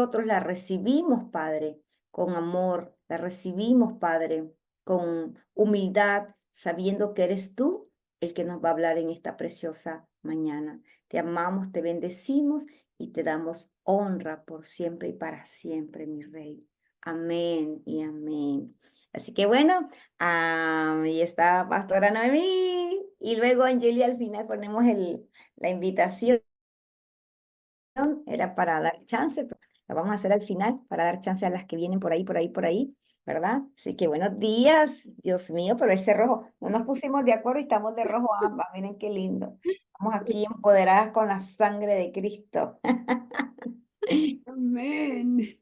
nosotros la recibimos, Padre, con amor, la recibimos, Padre, con humildad, sabiendo que eres tú el que nos va a hablar en esta preciosa mañana. Te amamos, te bendecimos y te damos honra por siempre y para siempre, mi Rey. Amén y amén. Así que bueno, ahí está Pastora Noemí. Y luego, Angeli, al final ponemos la invitación. Era para dar chance, pero la vamos a hacer al final para dar chance a las que vienen por ahí, ¿verdad? Así que buenos días, Dios mío, pero ese rojo, no nos pusimos de acuerdo y estamos de rojo ambas, miren qué lindo. Estamos aquí empoderadas con la sangre de Cristo. Amén.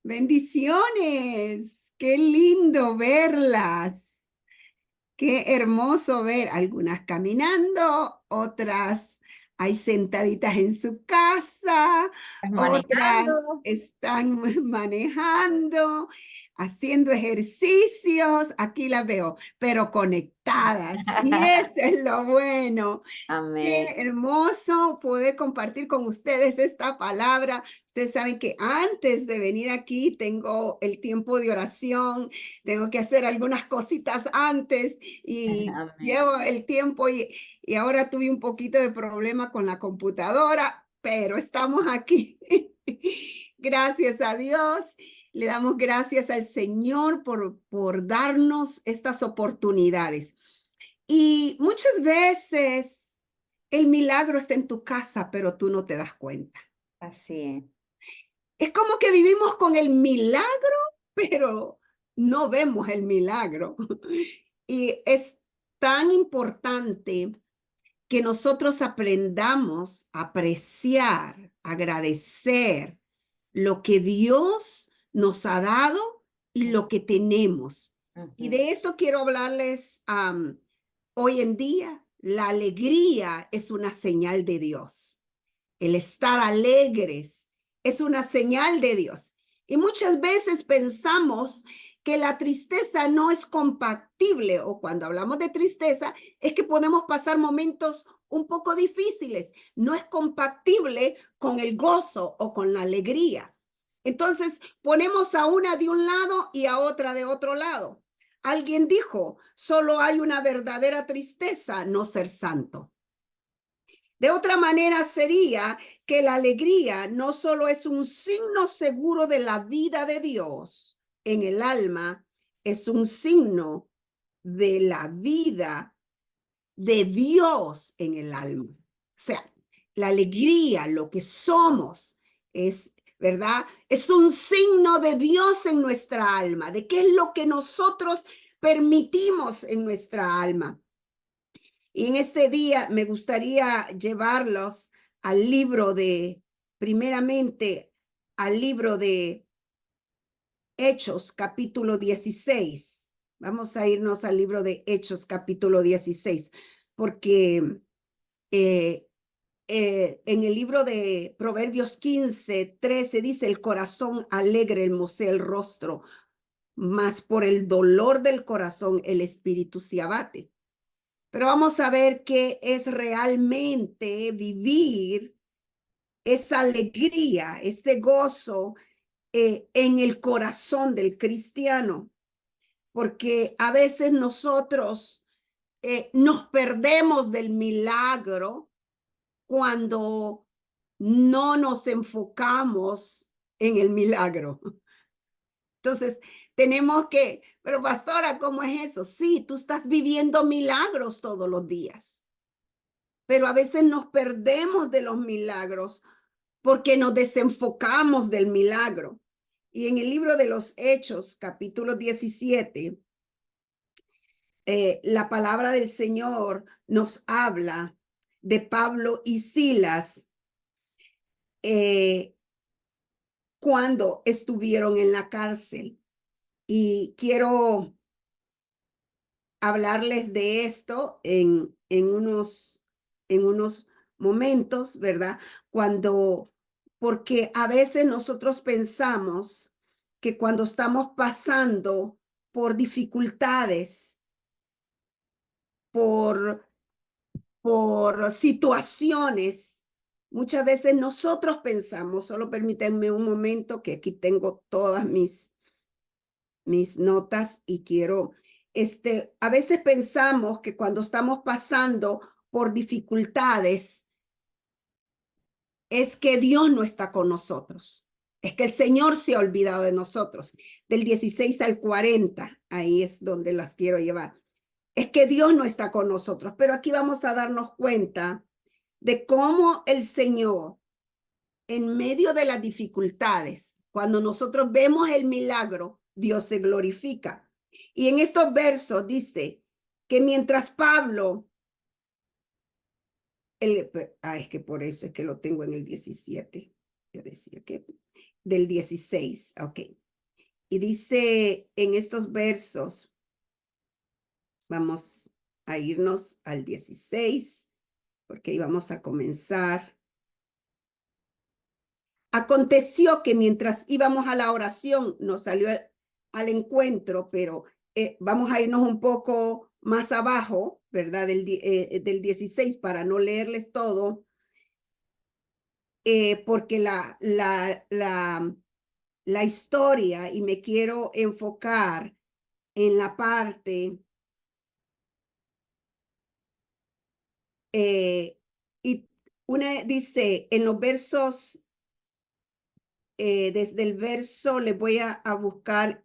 Bendiciones. Qué lindo verlas. Qué hermoso ver algunas caminando, otras hay sentaditas en su casa, otras Manejando. están manejando, haciendo ejercicios. Aquí las veo, pero conectadas. Y eso es lo bueno. Qué Amén. hermoso poder compartir con ustedes esta palabra. Ustedes saben que antes de venir aquí tengo el tiempo de oración, tengo que hacer algunas cositas antes y Amén. llevo el tiempo y ahora tuve un poquito de problema con la computadora, pero estamos aquí. Gracias a Dios. Le damos gracias al Señor por darnos estas oportunidades. Y muchas veces el milagro está en tu casa, pero tú no te das cuenta. Así es. Es como que vivimos con el milagro, pero no vemos el milagro. Y es tan importante que nosotros aprendamos a apreciar, agradecer lo que Dios nos ha dado y lo que tenemos. Y Ujú. de esto quiero hablarles hoy en día. La alegría es una señal de Dios. El estar alegres es una señal de Dios. Y muchas veces pensamos que la tristeza no es compatible, o cuando hablamos de tristeza, es que podemos pasar momentos un poco difíciles. No es compatible con el gozo o con la alegría. Entonces ponemos a una de un lado y a otra de otro lado. Alguien dijo, solo hay una verdadera tristeza, no ser santo. De otra manera sería que la alegría no solo es un signo seguro de la vida de Dios en el alma, es un signo de la vida de Dios en el alma. O sea, la alegría, lo que somos, es, ¿verdad? Es un signo de Dios en nuestra alma, de qué es lo que nosotros permitimos en nuestra alma. Y en este día me gustaría llevarlos al libro de, primeramente, al libro de Hechos, capítulo 16. Vamos a irnos al libro de Hechos, capítulo 16, porque en el libro de Proverbios 15:13 dice, el corazón alegre hermosea el rostro, mas por el dolor del corazón el espíritu se abate. Pero vamos a ver qué es realmente vivir esa alegría, ese gozo en el corazón del cristiano, porque a veces nosotros nos perdemos del milagro cuando no nos enfocamos en el milagro. Entonces, tenemos que, pero pastora, ¿cómo es eso? Sí, tú estás viviendo milagros todos los días, pero a veces nos perdemos de los milagros porque nos desenfocamos del milagro. Y en el libro de los Hechos, capítulo 17, la palabra del Señor nos habla de Pablo y Silas cuando estuvieron en la cárcel. Y quiero hablarles de esto en unos momentos, ¿verdad? Porque a veces nosotros pensamos que cuando estamos pasando por dificultades, por situaciones, Muchas veces nosotros pensamos, solo permítanme un momento que aquí tengo todas mis notas y quiero, a veces pensamos que cuando estamos pasando por dificultades, es que Dios no está con nosotros. Es que el Señor se ha olvidado de nosotros. Del 16 al 40, ahí es donde las quiero llevar. Es que Dios no está con nosotros, pero aquí vamos a darnos cuenta de cómo el Señor, en medio de las dificultades, cuando nosotros vemos el milagro, Dios se glorifica. Y en estos versos dice que mientras Pablo, es que por eso es que lo tengo en el 17. Yo decía que del 16, ok. Y dice en estos versos, vamos a irnos al 16, porque íbamos a comenzar. Aconteció que mientras íbamos a la oración, nos salió al encuentro, pero vamos a irnos un poco más abajo, ¿verdad? Del 16 para no leerles todo, porque la historia, y me quiero enfocar en la parte y una dice en los versos, desde el verso les voy a buscar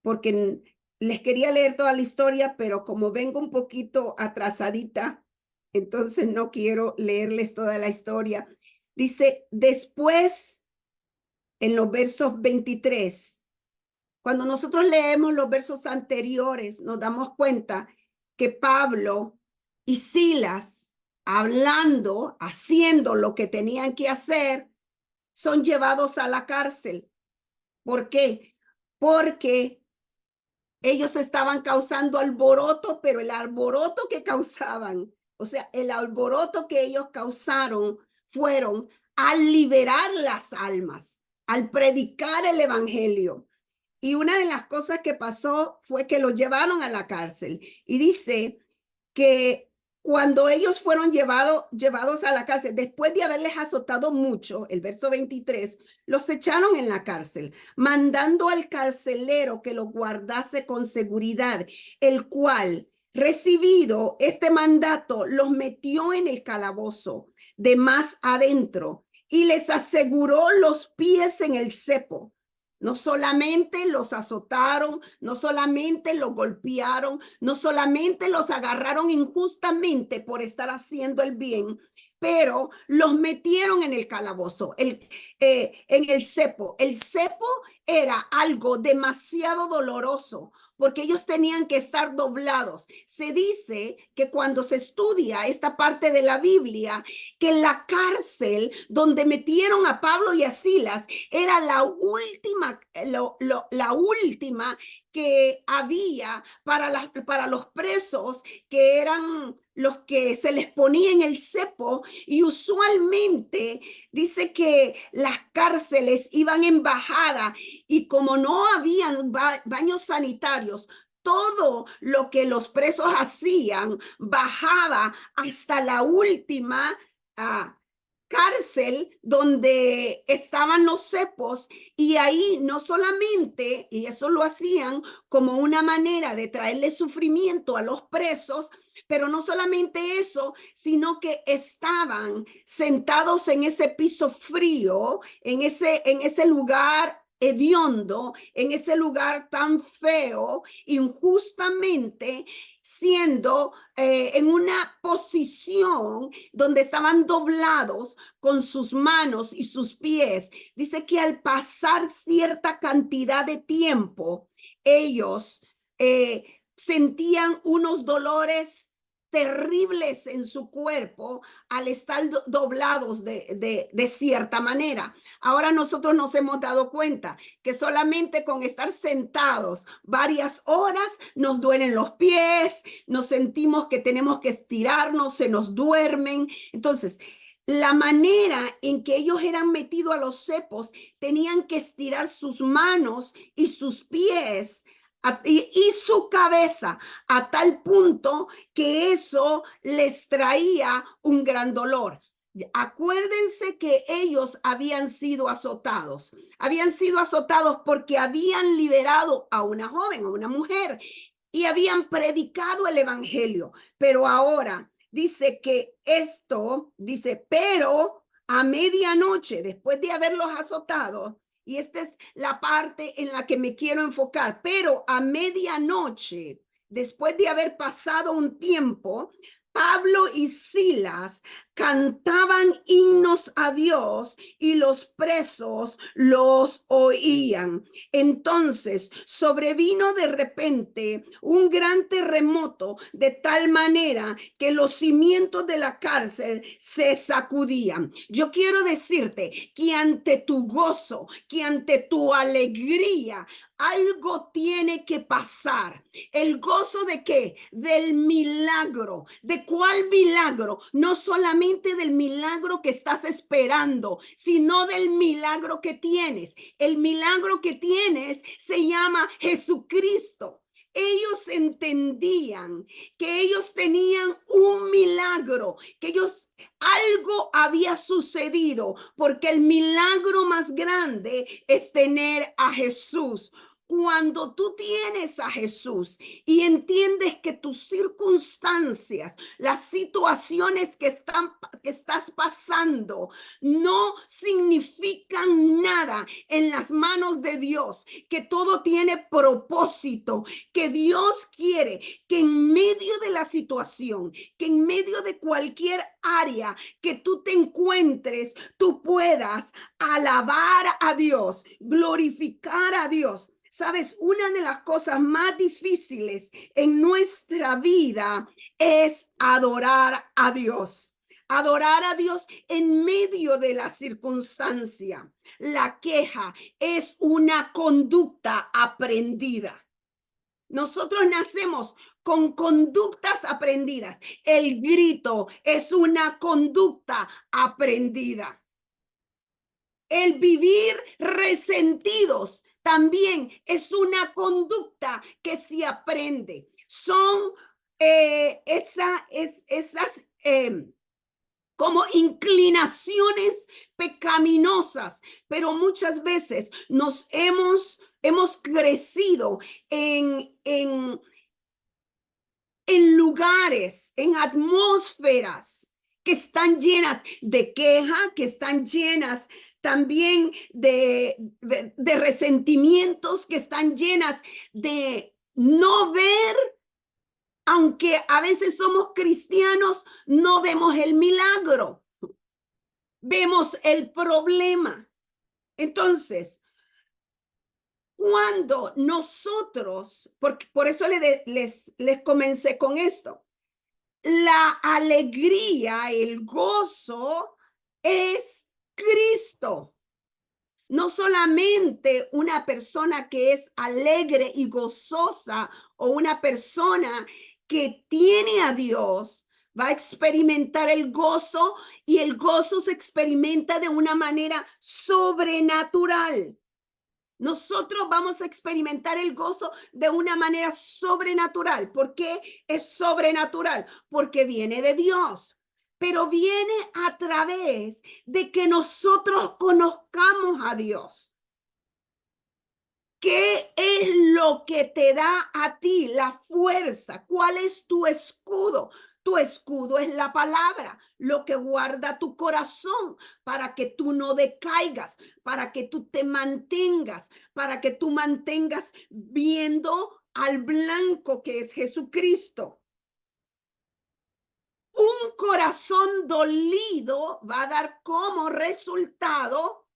porque les quería leer toda la historia, pero como vengo un poquito atrasadita, entonces no quiero leerles toda la historia. Dice, después, en los versos 23, cuando nosotros leemos los versos anteriores, nos damos cuenta que Pablo y Silas, hablando, haciendo lo que tenían que hacer, son llevados a la cárcel. ¿Por qué? Porque ellos estaban causando alboroto, pero el alboroto que causaban, o sea, el alboroto que ellos causaron fueron al liberar las almas, al predicar el evangelio. Y una de las cosas que pasó fue que los llevaron a la cárcel. Y dice que cuando ellos fueron llevados a la cárcel, después de haberles azotado mucho, el verso 23, los echaron en la cárcel, mandando al carcelero que los guardase con seguridad, el cual, recibido este mandato, los metió en el calabozo de más adentro y les aseguró los pies en el cepo. No solamente los azotaron, no solamente los golpearon, no solamente los agarraron injustamente por estar haciendo el bien, pero los metieron en el calabozo, en el cepo. El cepo era algo demasiado doloroso porque ellos tenían que estar doblados. Se dice que cuando se estudia esta parte de la Biblia, que la cárcel donde metieron a Pablo y a Silas era la última que había para los presos, que eran los que se les ponía en el cepo, y usualmente dice que las cárceles iban en bajada y como no habían baños sanitarios, todo lo que los presos hacían bajaba hasta la última cárcel donde estaban los cepos, y ahí no solamente, y eso lo hacían como una manera de traerle sufrimiento a los presos, pero no solamente eso, sino que estaban sentados en ese piso frío, en ese lugar hediondo, en ese lugar tan feo, injustamente, siendo en una posición donde estaban doblados con sus manos y sus pies. Dice que al pasar cierta cantidad de tiempo, ellos sentían unos dolores terribles en su cuerpo al estar doblados de cierta manera. Ahora nosotros nos hemos dado cuenta que solamente con estar sentados varias horas nos duelen los pies, nos sentimos que tenemos que estirarnos, se nos duermen. Entonces, la manera en que ellos eran metidos a los cepos, tenían que estirar sus manos y sus pies y su cabeza a tal punto que eso les traía un gran dolor. Acuérdense que ellos habían sido azotados porque habían liberado a una joven, a una mujer, y habían predicado el evangelio. Pero ahora dice que dice, pero a medianoche, después de haberlos azotado, y esta es la parte en la que me quiero enfocar, pero a medianoche, después de haber pasado un tiempo, Pablo y Silas cantaban himnos a Dios y los presos los oían. Entonces sobrevino de repente un gran terremoto, de tal manera que los cimientos de la cárcel se sacudían. Yo quiero decirte que ante tu gozo, que ante tu alegría, algo tiene que pasar. ¿El gozo de qué? Del milagro. ¿De cuál milagro? No solamente del milagro que estás esperando, sino del milagro que tienes. El milagro que tienes se llama Jesucristo. Ellos entendían que ellos tenían un milagro, que algo había sucedido, porque el milagro más grande es tener a Jesús. Cuando tú tienes a Jesús y entiendes que tus circunstancias, las situaciones que estás pasando, no significan nada en las manos de Dios, que todo tiene propósito, que Dios quiere que en medio de la situación, que en medio de cualquier área que tú te encuentres, tú puedas alabar a Dios, glorificar a Dios. Sabes, una de las cosas más difíciles en nuestra vida es adorar a Dios. Adorar a Dios en medio de la circunstancia. La queja es una conducta aprendida. Nosotros nacemos con conductas aprendidas. El grito es una conducta aprendida. El vivir resentidos también es una conducta que se aprende. Son esas como inclinaciones pecaminosas, pero muchas veces hemos crecido en lugares, en atmósferas que están llenas de queja, que están llenas también de resentimientos, que están llenas de no ver, aunque a veces somos cristianos, no vemos el milagro, vemos el problema. Entonces, cuando nosotros, por eso les comencé con esto, la alegría, el gozo es Cristo. No solamente una persona que es alegre y gozosa o una persona que tiene a Dios va a experimentar el gozo, y el gozo se experimenta de una manera sobrenatural. Nosotros vamos a experimentar el gozo de una manera sobrenatural. ¿Por qué es sobrenatural? Porque viene de Dios, pero viene a través de que nosotros conozcamos a Dios. ¿Qué es lo que te da a ti la fuerza? ¿Cuál es tu escudo? Tu escudo es la palabra, lo que guarda tu corazón para que tú no decaigas, para que tú te mantengas, para que tú mantengas viendo al blanco que es Jesucristo. Un corazón dolido va a dar como resultado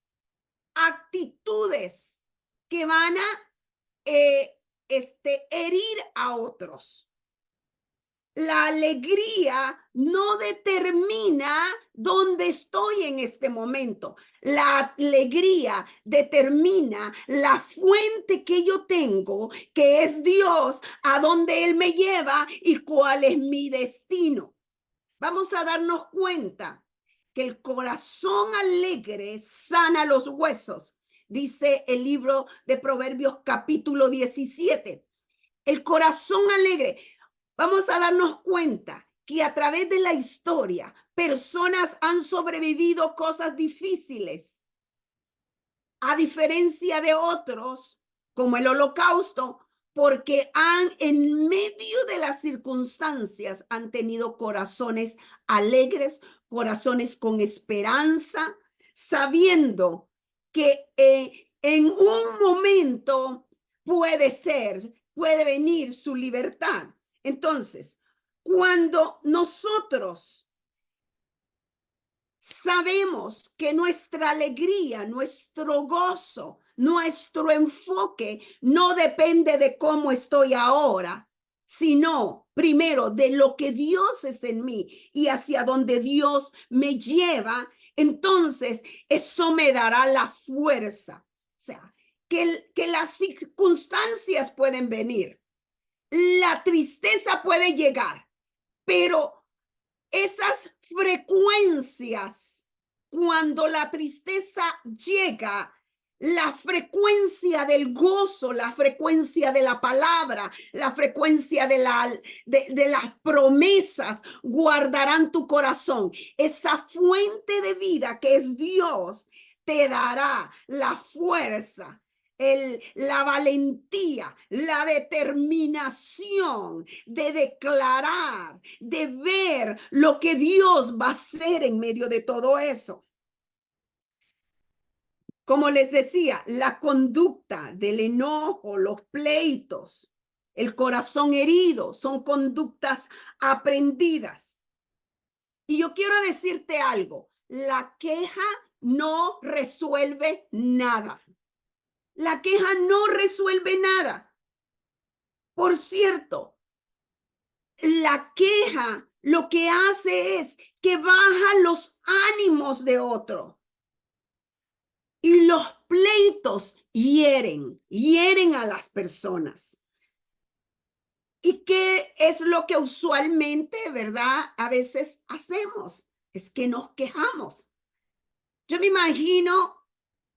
actitudes que van a herir a otros. La alegría no determina dónde estoy en este momento. La alegría determina la fuente que yo tengo, que es Dios, a dónde Él me lleva y cuál es mi destino. Vamos a darnos cuenta que el corazón alegre sana los huesos, dice el libro de Proverbios capítulo 17. El corazón alegre. Vamos a darnos cuenta que a través de la historia personas han sobrevivido cosas difíciles, a diferencia de otros, como el Holocausto, porque en medio de las circunstancias, han tenido corazones alegres, corazones con esperanza, sabiendo que en un momento puede venir su libertad. Entonces, cuando nosotros sabemos que nuestra alegría, nuestro gozo, nuestro enfoque no depende de cómo estoy ahora, sino primero de lo que Dios es en mí y hacia donde Dios me lleva, entonces eso me dará la fuerza. O sea, que las circunstancias pueden venir, la tristeza puede llegar, pero esas frecuencias, cuando la tristeza llega, la frecuencia del gozo, la frecuencia de la palabra, la frecuencia de las promesas guardarán tu corazón. Esa fuente de vida que es Dios te dará la fuerza, la valentía, la determinación de declarar, de ver lo que Dios va a hacer en medio de todo eso. Como les decía, la conducta del enojo, los pleitos, el corazón herido, son conductas aprendidas. Y yo quiero decirte algo, la queja no resuelve nada. La queja no resuelve nada. Por cierto, la queja lo que hace es que baja los ánimos de otro. Y los pleitos hieren a las personas. ¿Y qué es lo que usualmente, verdad, a veces hacemos? Es que nos quejamos. Yo me imagino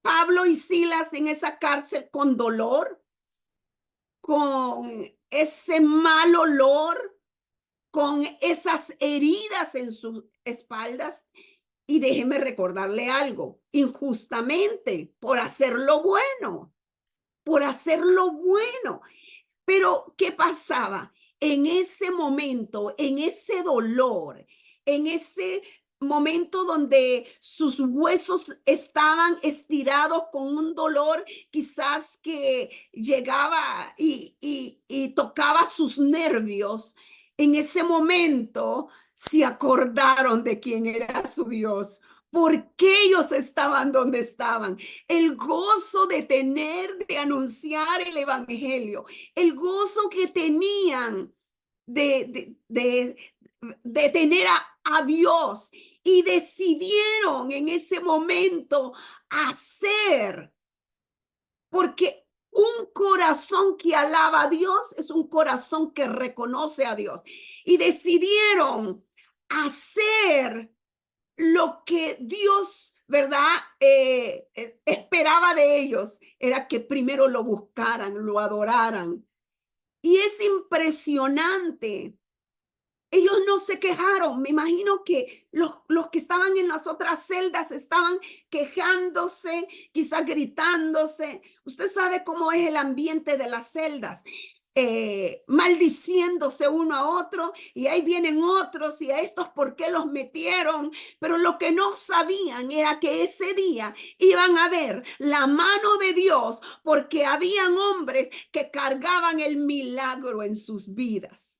Pablo y Silas en esa cárcel con dolor, con ese mal olor, con esas heridas en sus espaldas. Y déjeme recordarle algo, injustamente, por hacer lo bueno, por hacer lo bueno. Pero, ¿qué pasaba? En ese momento, en ese dolor, en ese momento donde sus huesos estaban estirados con un dolor quizás que llegaba y tocaba sus nervios, en ese momento se acordaron de quién era su Dios. ¿Por qué ellos estaban donde estaban? El gozo de de anunciar el evangelio, el gozo que tenían de tener a Dios, y decidieron en ese momento hacer, porque un corazón que alaba a Dios es un corazón que reconoce a Dios, y decidieron hacer lo que Dios, ¿verdad? Esperaba de ellos, era que primero lo buscaran, lo adoraran. Y es impresionante. Ellos no se quejaron. Me imagino que los que estaban en las otras celdas estaban quejándose, quizás gritándose. Usted sabe cómo es el ambiente de las celdas. Maldiciéndose uno a otro, y ahí vienen otros, y a estos por qué los metieron. Pero lo que no sabían era que ese día iban a ver la mano de Dios, porque habían hombres que cargaban el milagro en sus vidas.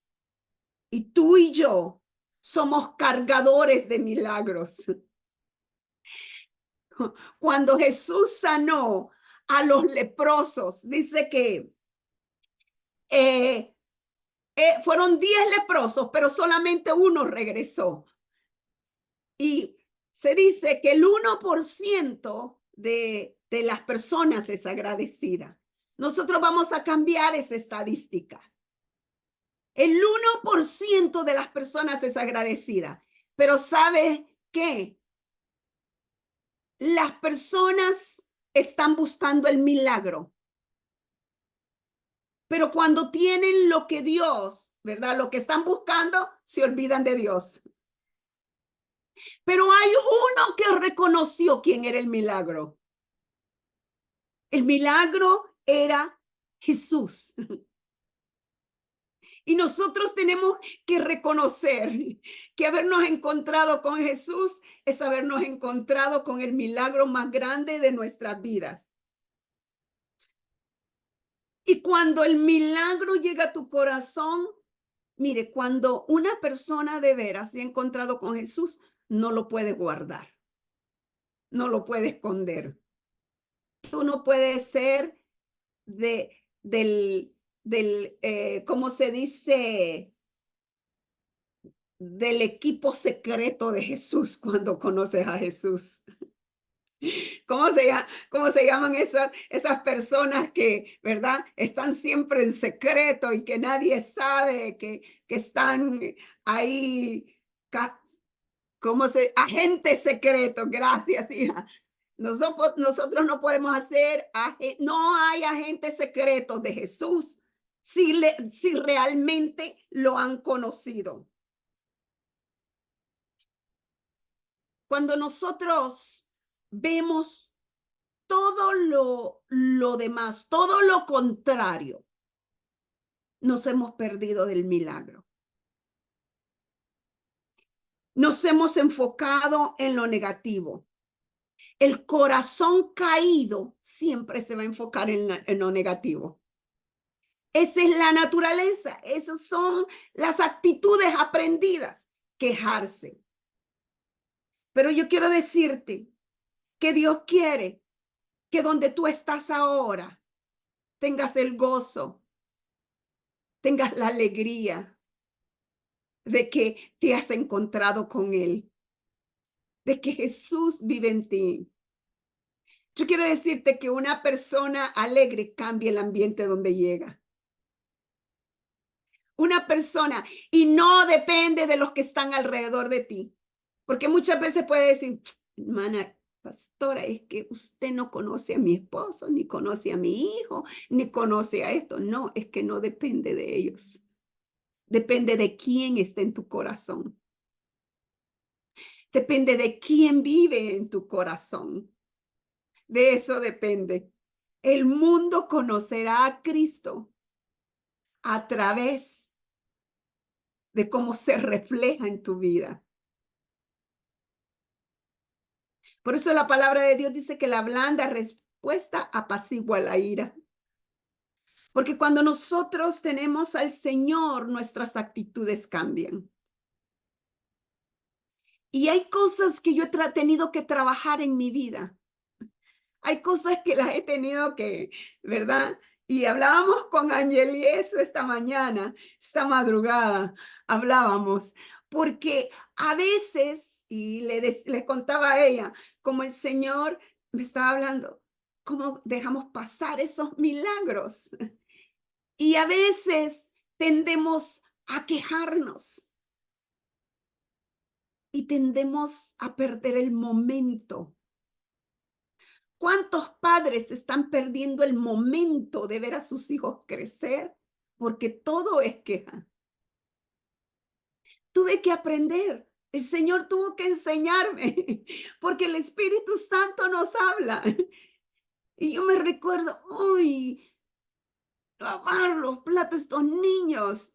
Y tú y yo somos cargadores de milagros. Cuando Jesús sanó a los leprosos, dice que fueron 10 leprosos, pero solamente uno regresó. Y se dice que el 1% de las personas es agradecida. Nosotros vamos a cambiar esa estadística. El 1% de las personas es agradecida. Pero ¿sabe qué? Las personas están buscando el milagro. Pero cuando tienen lo que Dios ¿verdad? Lo que están buscando se olvidan de Dios. Pero hay uno que reconoció quién era el milagro. El milagro era Jesús. Y nosotros tenemos que reconocer que habernos encontrado con Jesús es habernos encontrado con el milagro más grande de nuestras vidas. Y cuando el milagro llega a tu corazón, mire, cuando una persona de veras se ha encontrado con Jesús, no lo puede guardar, no lo puede esconder. Tú no puedes ser ¿cómo se dice? Del equipo secreto de Jesús cuando conoces a Jesús. Cómo se llaman esas personas que, ¿verdad? Están siempre en secreto y que nadie sabe que están ahí, agentes secretos, gracias, hija. Nosotros no podemos hacer, no hay agentes secretos de Jesús si realmente lo han conocido. Cuando nosotros vemos todo lo demás, todo lo contrario, nos hemos perdido del milagro. Nos hemos enfocado en lo negativo. El corazón caído siempre se va a enfocar en lo negativo. Esa es la naturaleza, esas son las actitudes aprendidas, quejarse. Pero yo quiero decirte que Dios quiere que donde tú estás ahora tengas el gozo, tengas la alegría de que te has encontrado con Él, de que Jesús vive en ti. Yo quiero decirte que una persona alegre cambia el ambiente donde llega. Una persona, y no depende de los que están alrededor de ti, porque muchas veces puede decir, hermana pastora, es que usted no conoce a mi esposo, ni conoce a mi hijo, ni conoce a esto. No, es que no depende de ellos. Depende de quién está en tu corazón. Depende de quién vive en tu corazón. De eso depende. El mundo conocerá a Cristo a través de cómo se refleja en tu vida. Por eso la palabra de Dios dice que la blanda respuesta apacigua la ira. Porque cuando nosotros tenemos al Señor, nuestras actitudes cambian. Y hay cosas que yo he tenido que trabajar en mi vida. Hay cosas que las he tenido que, ¿verdad? Y hablábamos con Angeli eso esta mañana, esta madrugada, hablábamos, porque a veces, y les contaba a ella, como el Señor me estaba hablando, cómo dejamos pasar esos milagros. Y a veces tendemos a quejarnos y tendemos a perder el momento. ¿Cuántos padres están perdiendo el momento de ver a sus hijos crecer? Porque todo es queja. Tuve que aprender. El Señor tuvo que enseñarme, porque el Espíritu Santo nos habla. Y yo me recuerdo, uy, lavar los platos estos niños.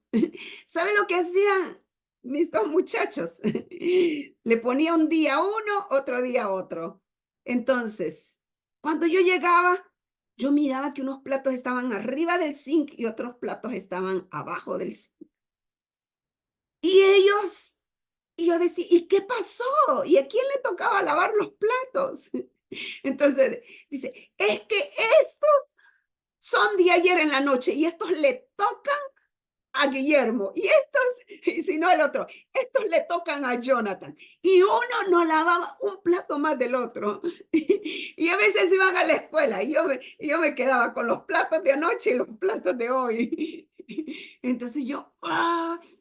¿Saben lo que hacían estos muchachos? Le ponía un día a uno, otro día a otro. Entonces, cuando yo llegaba, yo miraba que unos platos estaban arriba del zinc y otros platos estaban abajo del zinc. Y yo decía, ¿y qué pasó? ¿Y a quién le tocaba lavar los platos? Entonces, dice, es que estos son de ayer en la noche y estos le tocan a Guillermo y si no el otro, estos le tocan a Jonathan y uno no lavaba un plato más del otro y a veces iban a la escuela y yo me quedaba con los platos de anoche y los platos de hoy. Entonces yo,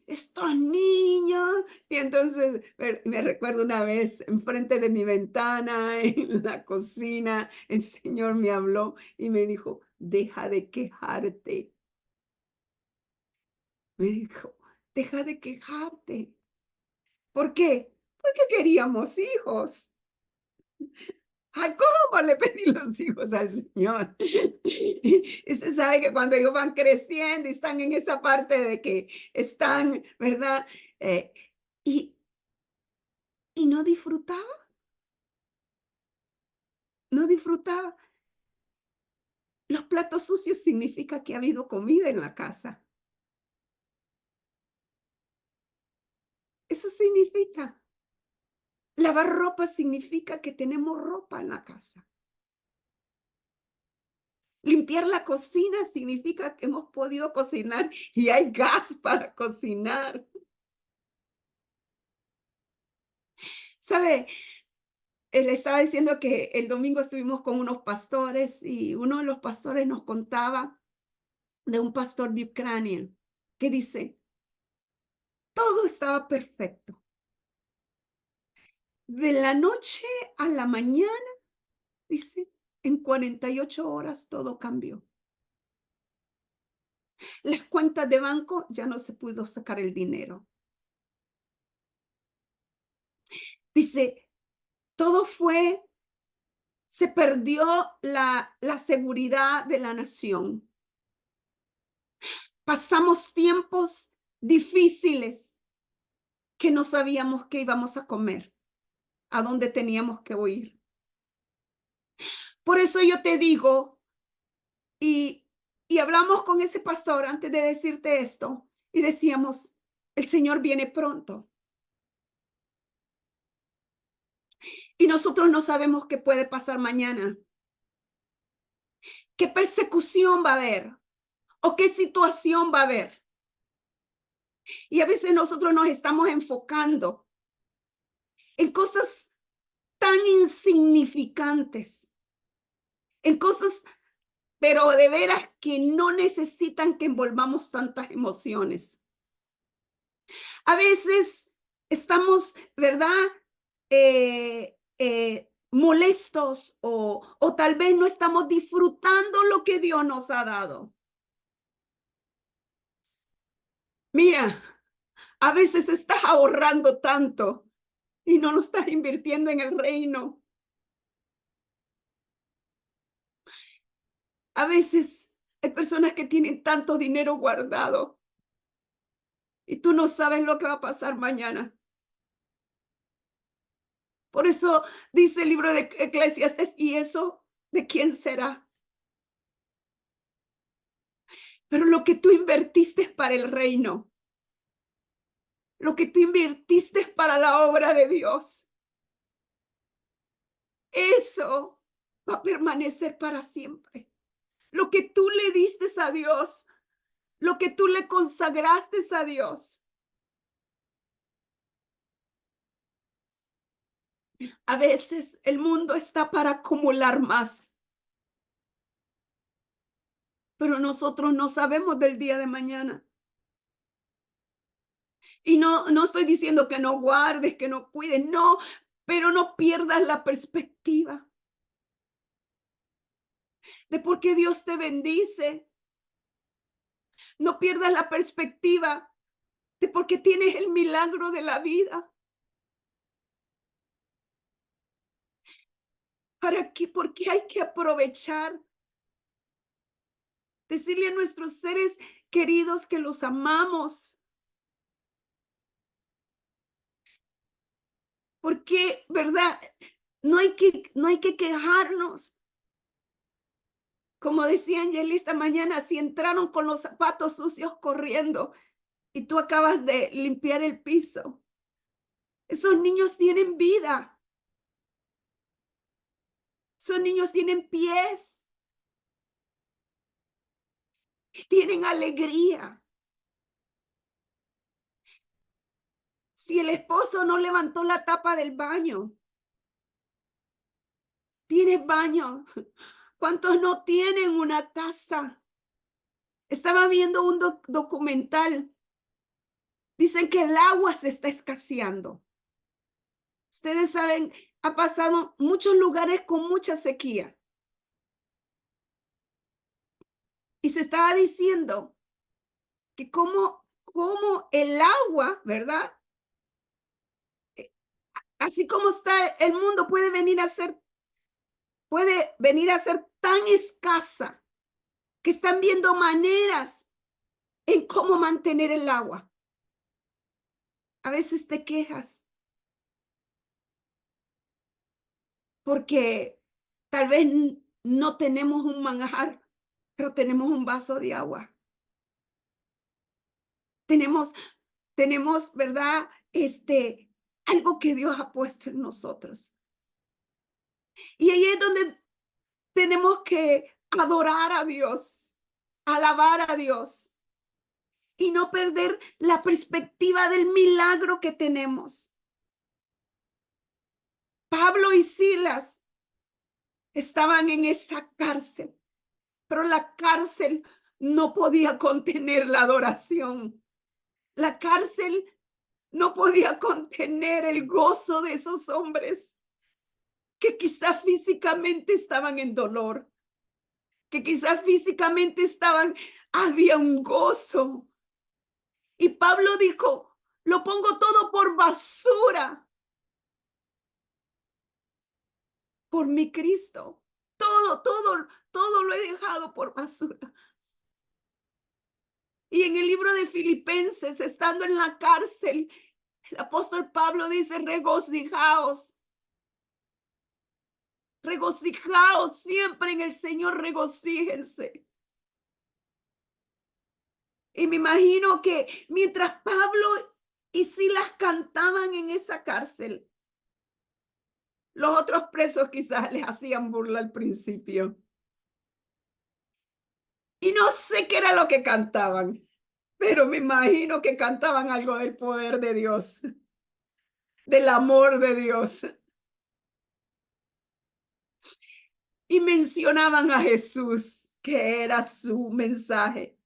estos niños. Y entonces me recuerdo una vez enfrente de mi ventana en la cocina, el Señor me habló y me dijo, deja de quejarte. Me dijo, deja de quejarte. ¿Por qué? Porque queríamos hijos. Ay, ¿cómo le pedí los hijos al Señor? Y usted sabe que cuando ellos van creciendo y están en esa parte de que están, ¿verdad? Eh, y, y no disfrutaba, no disfrutaba. Los platos sucios significa que ha habido comida en la casa. Eso significa. Lavar ropa significa que tenemos ropa en la casa. Limpiar la cocina significa que hemos podido cocinar y hay gas para cocinar. ¿Sabe? Le estaba diciendo que el domingo estuvimos con unos pastores y uno de los pastores nos contaba de un pastor de Ucrania que dice, todo estaba perfecto. De la noche a la mañana, dice, en 48 horas todo cambió. Las cuentas de banco ya no se pudo sacar el dinero. Dice, todo se perdió la seguridad de la nación. Pasamos tiempos difíciles que no sabíamos qué íbamos a comer, a dónde teníamos que huir. Por eso yo te digo, y, y hablamos con ese pastor antes de decirte esto, y decíamos, el Señor viene pronto. Y nosotros no sabemos qué puede pasar mañana. ¿Qué persecución va a haber? ¿O qué situación va a haber? Y a veces nosotros nos estamos enfocando en cosas tan insignificantes, en cosas, pero de veras que no necesitan que envolvamos tantas emociones. A veces estamos, ¿verdad? Molestos o tal vez no estamos disfrutando lo que Dios nos ha dado. Mira, a veces estás ahorrando tanto y no lo estás invirtiendo en el reino. A veces hay personas que tienen tanto dinero guardado y tú no sabes lo que va a pasar mañana. Por eso dice el libro de Eclesiastes, ¿y eso de quién será? Pero lo que tú invertiste para el reino, lo que tú invertiste para la obra de Dios, eso va a permanecer para siempre. Lo que tú le diste a Dios, lo que tú le consagraste a Dios. A veces el mundo está para acumular más, pero nosotros no sabemos del día de mañana. Y no estoy diciendo que no guardes, que no cuides, no, pero no pierdas la perspectiva de por qué Dios te bendice. No pierdas la perspectiva de por qué tienes el milagro de la vida. ¿Para qué? Porque hay que aprovechar. Decirle a nuestros seres queridos que los amamos. Porque, ¿verdad? No hay que quejarnos. Como decía Angeli esta mañana, si entraron con los zapatos sucios corriendo y tú acabas de limpiar el piso, esos niños tienen vida. Esos niños tienen pies y tienen alegría. Si el esposo no levantó la tapa del baño, tienes baño. ¿Cuántos no tienen una casa? Estaba viendo un documental. Dicen que el agua se está escaseando. Ustedes saben, ha pasado muchos lugares con mucha sequía. Y se estaba diciendo que cómo cómo el agua, ¿verdad? Así como está el mundo, puede venir a ser tan escasa que están viendo maneras en cómo mantener el agua. A veces te quejas porque tal vez no tenemos un manjar, pero tenemos un vaso de agua. Tenemos, ¿verdad? Algo que Dios ha puesto en nosotros. Y ahí es donde tenemos que adorar a Dios, alabar a Dios y no perder la perspectiva del milagro que tenemos. Pablo y Silas estaban en esa cárcel, pero la cárcel no podía contener la adoración. La cárcel no podía contener el gozo de esos hombres que quizá físicamente estaban en dolor, que quizá físicamente había un gozo. Y Pablo dijo, lo pongo todo por basura por mi Cristo. Todo lo he dejado por basura. Y en el libro de Filipenses, estando en la cárcel, el apóstol Pablo dice, regocijaos. Regocijaos siempre en el Señor, regocíjense. Y me imagino que mientras Pablo y Silas cantaban en esa cárcel, los otros presos quizás les hacían burla al principio. Y no sé qué era lo que cantaban, pero me imagino que cantaban algo del poder de Dios, del amor de Dios. Y mencionaban a Jesús, que era su mensaje.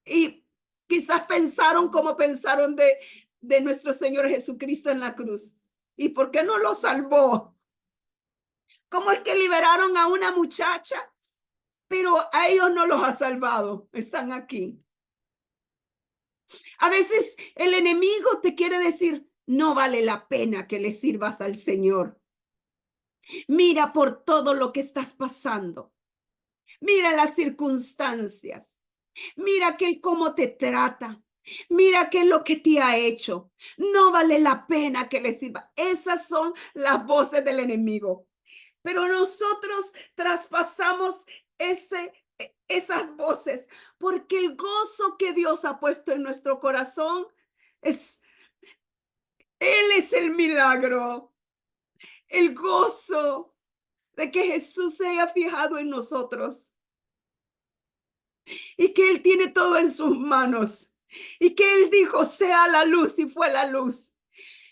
Y quizás pensaron como pensaron de nuestro Señor Jesucristo en la cruz. ¿Y por qué no lo salvó? ¿Cómo es que liberaron a una muchacha? Pero a ellos no los ha salvado. Están aquí. A veces el enemigo te quiere decir, no vale la pena que le sirvas al Señor. Mira por todo lo que estás pasando. Mira las circunstancias. Mira que cómo te trata. Mira qué es lo que te ha hecho. No vale la pena que le sirva. Esas son las voces del enemigo. Pero nosotros traspasamos esas voces porque el gozo que Dios ha puesto en nuestro corazón Él es el milagro. El gozo de que Jesús se haya fijado en nosotros y que Él tiene todo en sus manos y que Él dijo, sea la luz y fue la luz.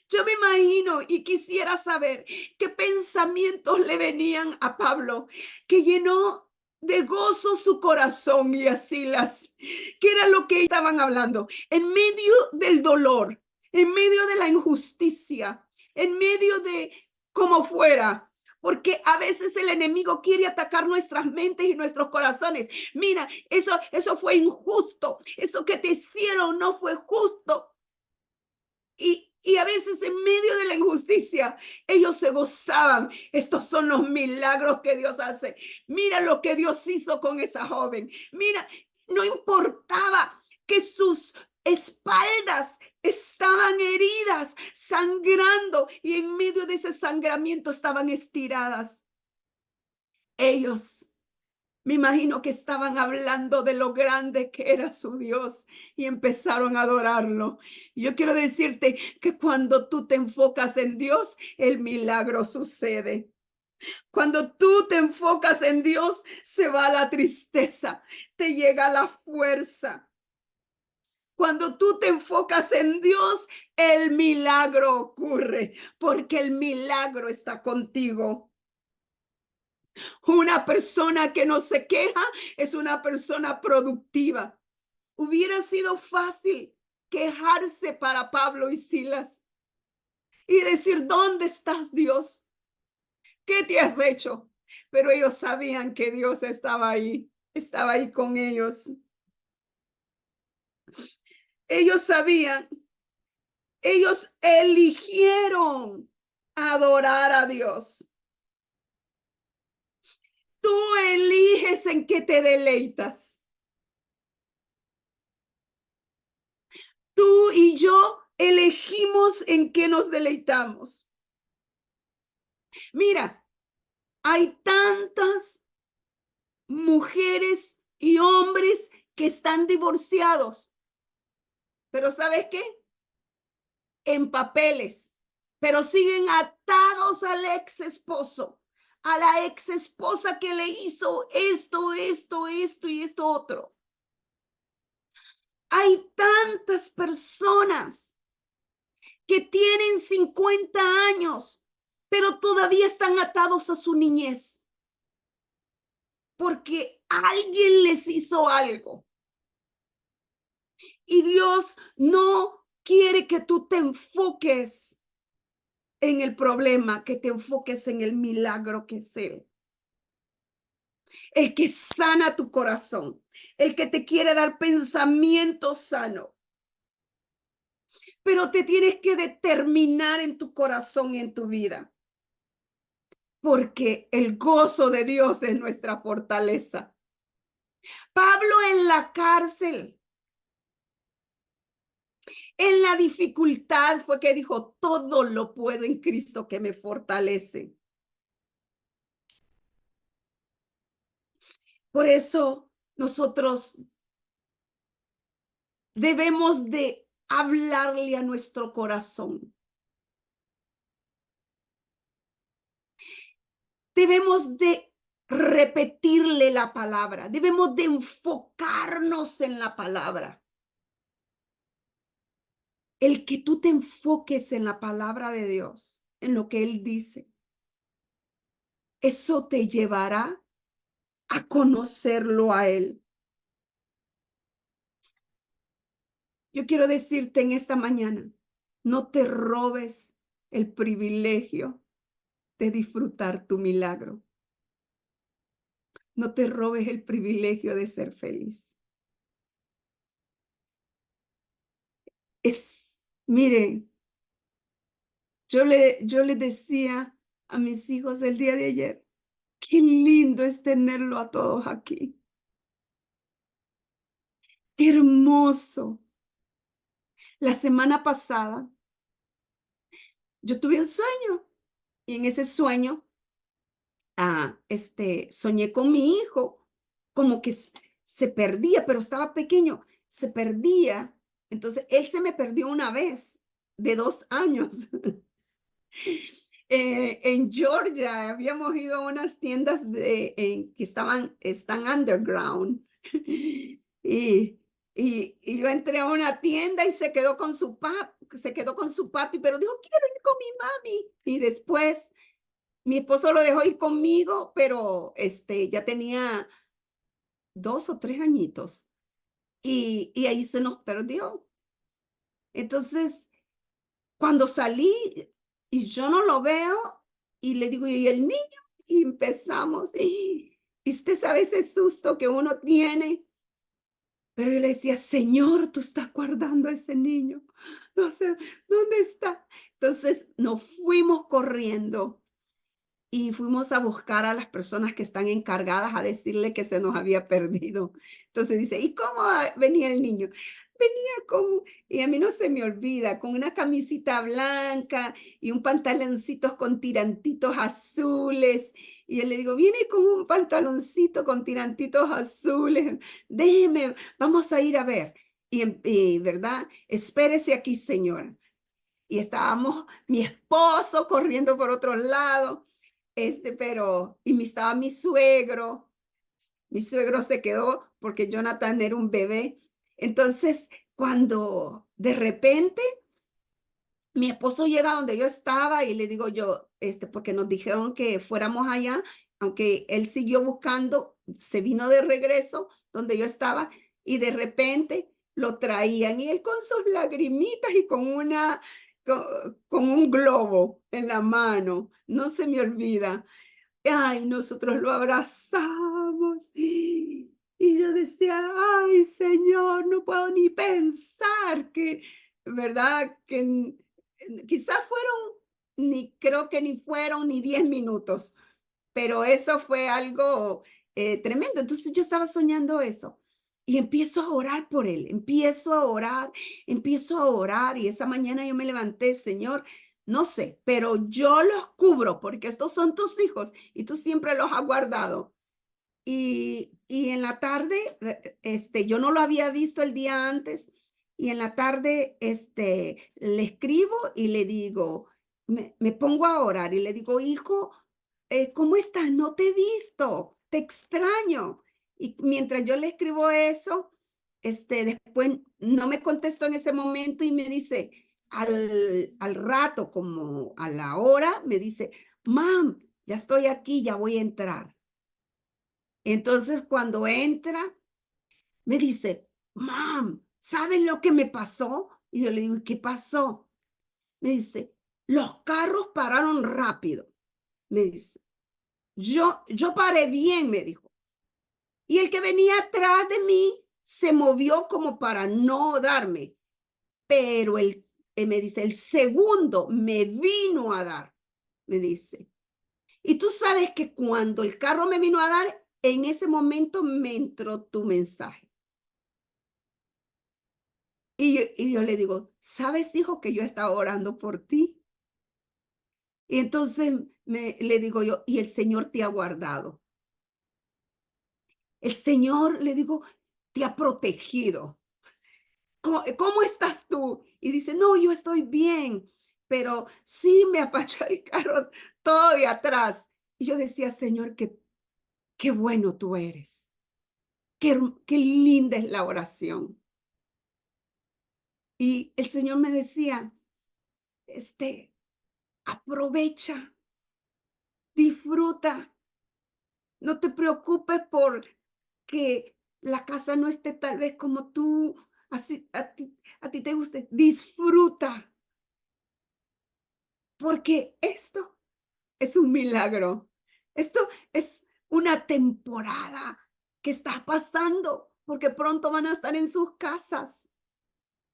Yo me imagino y quisiera saber qué pensamientos le venían a Pablo, que llenó de gozo su corazón y a Silas, que era lo que estaban hablando, en medio del dolor, en medio de la injusticia, en medio de como fuera. Porque a veces el enemigo quiere atacar nuestras mentes y nuestros corazones. Mira, eso fue injusto. Eso que te hicieron no fue justo. Y a veces en medio de la injusticia, ellos se gozaban. Estos son los milagros que Dios hace. Mira lo que Dios hizo con esa joven. Mira, no importaba que sus espaldas estaban heridas, sangrando, y en medio de ese sangramiento estaban estiradas. Ellos me imagino que estaban hablando de lo grande que era su Dios y empezaron a adorarlo. Yo quiero decirte que cuando tú te enfocas en Dios, el milagro sucede. Cuando tú te enfocas en Dios, se va la tristeza, te llega la fuerza. Cuando tú te enfocas en Dios, el milagro ocurre, porque el milagro está contigo. Una persona que no se queja es una persona productiva. Hubiera sido fácil quejarse para Pablo y Silas y decir, ¿dónde estás, Dios? ¿Qué te has hecho? Pero ellos sabían que Dios estaba ahí con ellos. Ellos sabían, ellos eligieron adorar a Dios. Tú eliges en qué te deleitas. Tú y yo elegimos en qué nos deleitamos. Mira, hay tantas mujeres y hombres que están divorciados, pero ¿sabes qué? En papeles, pero siguen atados al ex esposo, a la ex esposa que le hizo esto y esto otro. Hay tantas personas que tienen 50 años, pero todavía están atados a su niñez, porque alguien les hizo algo. Y Dios no quiere que tú te enfoques en el problema, que te enfoques en el milagro que es Él. El que sana tu corazón, el que te quiere dar pensamiento sano. Pero te tienes que determinar en tu corazón y en tu vida. Porque el gozo de Dios es nuestra fortaleza. Pablo en la cárcel, en la dificultad, fue que dijo, todo lo puedo en Cristo que me fortalece. Por eso nosotros debemos de hablarle a nuestro corazón. Debemos de repetirle la palabra. Debemos de enfocarnos en la palabra. El que tú te enfoques en la palabra de Dios, en lo que Él dice, eso te llevará a conocerlo a Él. Yo quiero decirte en esta mañana, no te robes el privilegio de disfrutar tu milagro. No te robes el privilegio de ser feliz. Miren, yo le decía a mis hijos el día de ayer, qué lindo es tenerlo a todos aquí. Qué hermoso. La semana pasada yo tuve un sueño y en ese sueño soñé con mi hijo, como que se perdía, pero estaba pequeño, se perdía. Entonces él se me perdió una vez de 2 años. En Georgia habíamos ido a unas tiendas que están underground. Y yo entré a una tienda y se quedó con su papi, pero dijo, quiero ir con mi mami. Y después mi esposo lo dejó ir conmigo, pero ya tenía 2 o 3 añitos. Y ahí se nos perdió. Entonces, cuando salí y yo no lo veo, y le digo, ¿y el niño? Y empezamos. Y usted sabe ese susto que uno tiene. Pero yo le decía, Señor, tú estás guardando a ese niño. No sé dónde está. Entonces nos fuimos corriendo y fuimos a buscar a las personas que están encargadas a decirle que se nos había perdido. Entonces dice, ¿y cómo venía el niño? Y a mí no se me olvida, con una camisita blanca y un pantaloncito con tirantitos azules. Y yo le digo, viene con un pantaloncito con tirantitos azules. Déjeme, vamos a ir a ver. ¿Verdad? Espérese aquí, señora. Y estábamos, mi esposo corriendo por otro lado, y estaba mi suegro. Mi suegro se quedó porque Jonathan era un bebé. Entonces, cuando de repente mi esposo llega donde yo estaba y le digo yo, porque nos dijeron que fuéramos allá, aunque él siguió buscando, se vino de regreso donde yo estaba y de repente lo traían y él con sus lagrimitas y con un globo en la mano, no se me olvida. Ay, nosotros lo abrazamos y yo decía, ay, Señor, no puedo ni pensar que, ¿verdad? Que quizás creo que ni fueron ni 10 minutos, pero eso fue algo tremendo. Entonces yo estaba soñando eso y empiezo a orar por él, empiezo a orar y esa mañana yo me levanté, Señor, no sé, pero yo los cubro porque estos son tus hijos y tú siempre los has guardado. Y en la tarde, yo no lo había visto el día antes, y en la tarde, le escribo y le digo, me pongo a orar y le digo, hijo, ¿cómo estás? No te he visto, te extraño. Y mientras yo le escribo eso, después no me contestó en ese momento y me dice, al rato, como a la hora, me dice, mam, ya estoy aquí, ya voy a entrar. Entonces, cuando entra, me dice, mam, ¿sabes lo que me pasó? Y yo le digo, ¿qué pasó? Me dice, los carros pararon rápido. Me dice, yo paré bien, me dijo. Y el que venía atrás de mí se movió como para no darme. Pero me dice, el segundo me vino a dar, me dice. Y tú sabes que cuando el carro me vino a dar, en ese momento me entró tu mensaje. Y yo le digo, ¿sabes, hijo, que yo estaba orando por ti? Y entonces le digo yo, y el Señor te ha guardado. El Señor, le digo, te ha protegido. ¿Cómo estás tú? Y dice, no, yo estoy bien, pero sí me apachó el carro todo de atrás. Y yo decía, Señor, qué bueno tú eres. Qué linda es la oración. Y el Señor me decía, aprovecha, disfruta. No te preocupes por que la casa no esté tal vez como tú, así a ti te guste. Disfruta, porque esto es un milagro. Esto es una temporada que está pasando, porque pronto van a estar en sus casas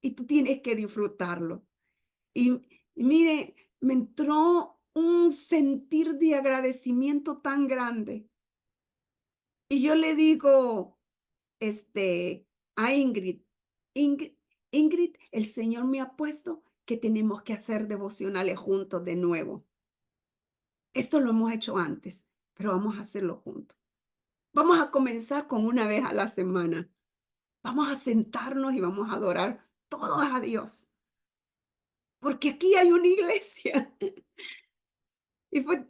y tú tienes que disfrutarlo. Y mire, me entró un sentir de agradecimiento tan grande. Y yo le digo, a Ingrid, Ingrid, Ingrid, el Señor me ha puesto que tenemos que hacer devocionales juntos de nuevo. Esto lo hemos hecho antes, pero vamos a hacerlo juntos. Vamos a comenzar con una vez a la semana. Vamos a sentarnos y vamos a adorar todos a Dios. Porque aquí hay una iglesia. Y fue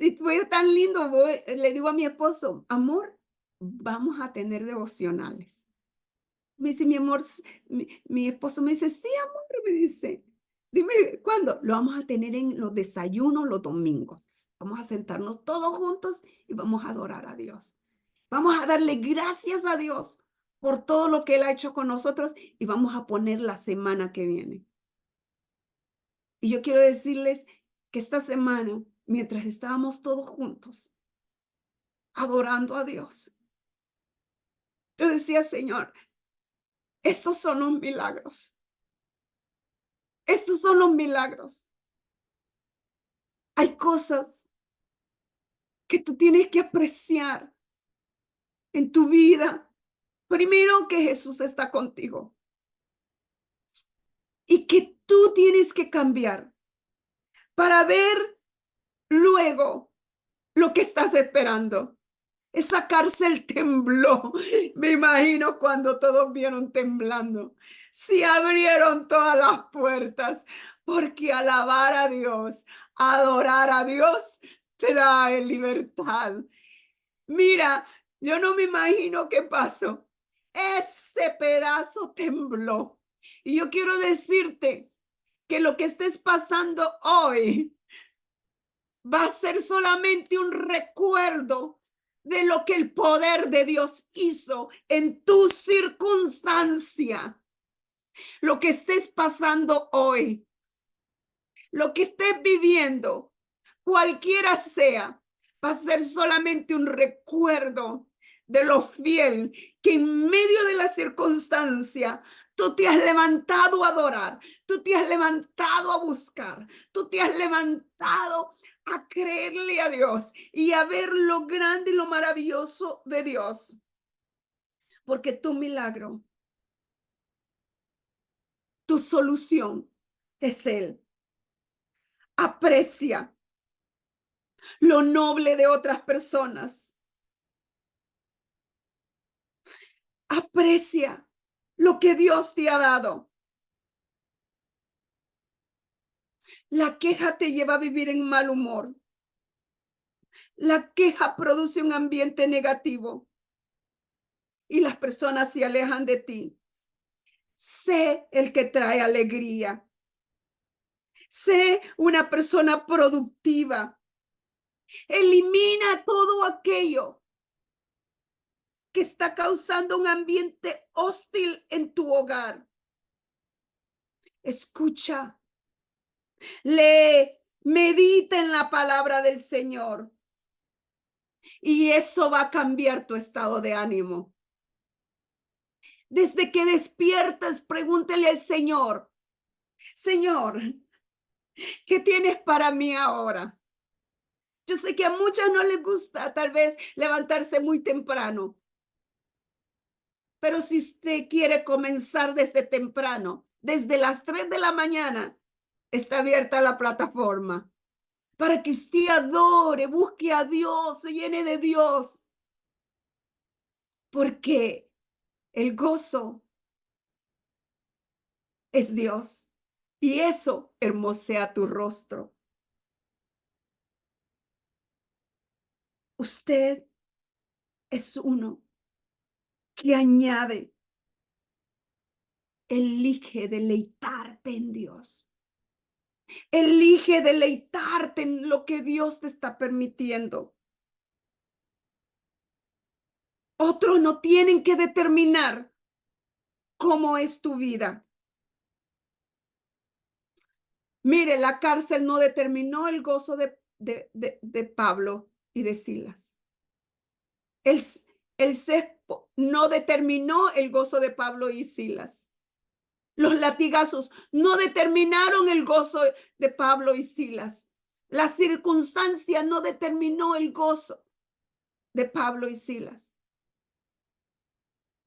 tan lindo. Le digo a mi esposo, amor, vamos a tener devocionales. Me dice, mi amor, mi esposo me dice, sí, amor, me dice, dime, ¿cuándo? Lo vamos a tener en los desayunos los domingos. Vamos a sentarnos todos juntos y vamos a adorar a Dios. Vamos a darle gracias a Dios por todo lo que Él ha hecho con nosotros y vamos a poner la semana que viene. Y yo quiero decirles que esta semana, mientras estábamos todos juntos, adorando a Dios, yo decía, Señor, estos son los milagros. Estos son los milagros. Hay cosas que tú tienes que apreciar en tu vida. Primero, que Jesús está contigo y que tú tienes que cambiar para ver luego lo que estás esperando. Esa cárcel tembló. Me imagino cuando todos vieron temblando. Se abrieron todas las puertas porque alabar a Dios, adorar a Dios trae libertad. Mira, yo no me imagino qué pasó. Ese pedazo tembló. Y yo quiero decirte que lo que estés pasando hoy va a ser solamente un recuerdo de lo que el poder de Dios hizo en tu circunstancia. Lo que estés pasando hoy, lo que estés viviendo, cualquiera sea, va a ser solamente un recuerdo de lo fiel que en medio de la circunstancia tú te has levantado a adorar, tú te has levantado a buscar, tú te has levantado a creerle a Dios y a ver lo grande y lo maravilloso de Dios. Porque tu milagro, tu solución es Él. Aprecia lo noble de otras personas. Aprecia lo que Dios te ha dado. La queja te lleva a vivir en mal humor. La queja produce un ambiente negativo y las personas se alejan de ti. Sé el que trae alegría. Sé una persona productiva. Elimina todo aquello que está causando un ambiente hostil en tu hogar. Escucha, lee, medita en la palabra del Señor y eso va a cambiar tu estado de ánimo. Desde que despiertas, pregúntale al Señor, Señor, ¿qué tienes para mí ahora? Yo sé que a muchas no les gusta tal vez levantarse muy temprano, pero si usted quiere comenzar desde temprano, desde las 3 de la mañana, está abierta la plataforma para que usted adore, busque a Dios, se llene de Dios, porque el gozo es Dios y eso hermosea tu rostro. Usted es uno que añade, elige deleitarte en Dios. Elige deleitarte en lo que Dios te está permitiendo. Otros no tienen que determinar cómo es tu vida. Mire, la cárcel no determinó el gozo de Pablo y de Silas. El cepo no determinó el gozo de Pablo y Silas. Los latigazos no determinaron el gozo de Pablo y Silas. La circunstancia no determinó el gozo de Pablo y Silas.